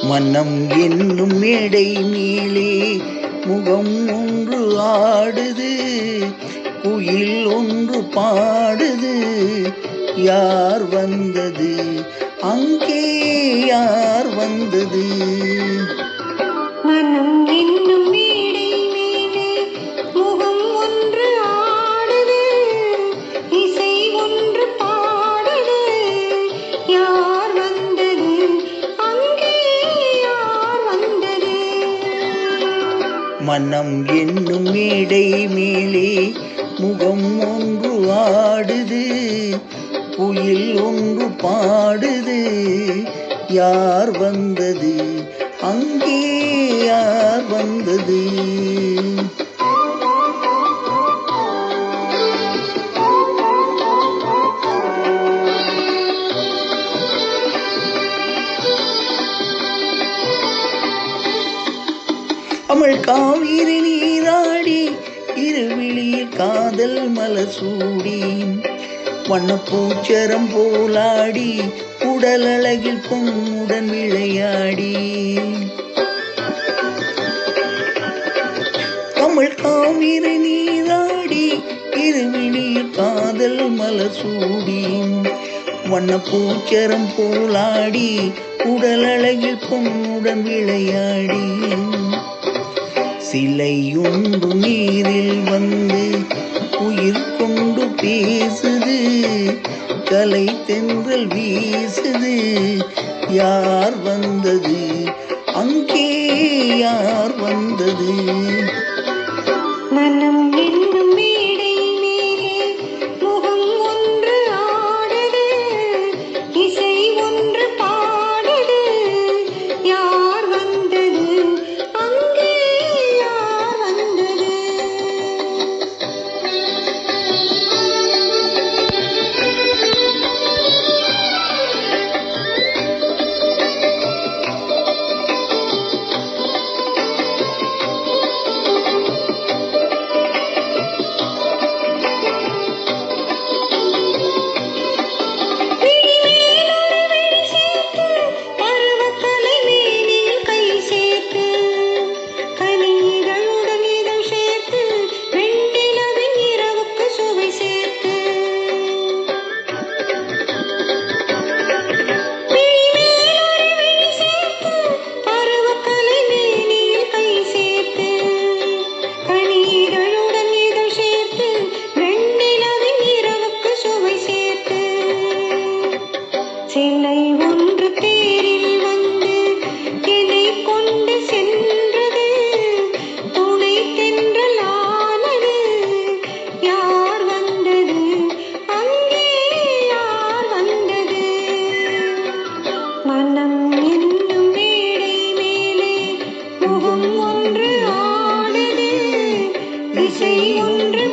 மனம் என்னும் மேடை மேலே முகம் ஒன்று ஆடுது, குயில் ஒன்று பாடுது. யார் வந்தது அங்கே, யார் வந்தது? மனம் என்னும் மேடை மேலே முகம் ஒன்று ஆடுது, இசை ஒன்று பாடுது. யார் வந்தது அங்கே, யார் வந்தது? மனம் என்னும் மேடை மேலே முகம் ஒன்று ஆடுது, குயில் ஒன்று பாடுது. யார் வந்தது அங்கே, யார் வந்தது? அமல் காவிரி நீராடி, இருவிழியில் காதல் மலர் சூடி, வண்ணப்பூச்சரம் போலாடி, உடல் அழகில் பொன்னுடன் விளையாடி. தமிழ் காவிரி நீராடி, இருவிழியில் காதல் மலர் சூடி, வண்ணப்பூச்சரம் போலாடி, உடல் அழகில் பொன்னுடன் விளையாடி. சிலையொன்று நீரில் வந்து உயிர் கொண்டு பேசுது, கலை தென்றல் வீசுது. யார் வந்தது அங்கே, யார் வந்தது? மனம் என்னும் மேடை மேலே முகம் ஒன்று ஆடுது, இசை ஒன்று பாடுது. யார் வந்தது அங்கே, யார் வந்தது? சிலை ஒன்று தேரில் வந்து என்னை கொண்டு சென்றது, துணை தென்றலானது. யார் வந்தது அங்கே, யார் வந்தது? மனம் என்னும் மேடை மேலே முகம் ஒன்று ஆடுது, இசை ஒன்று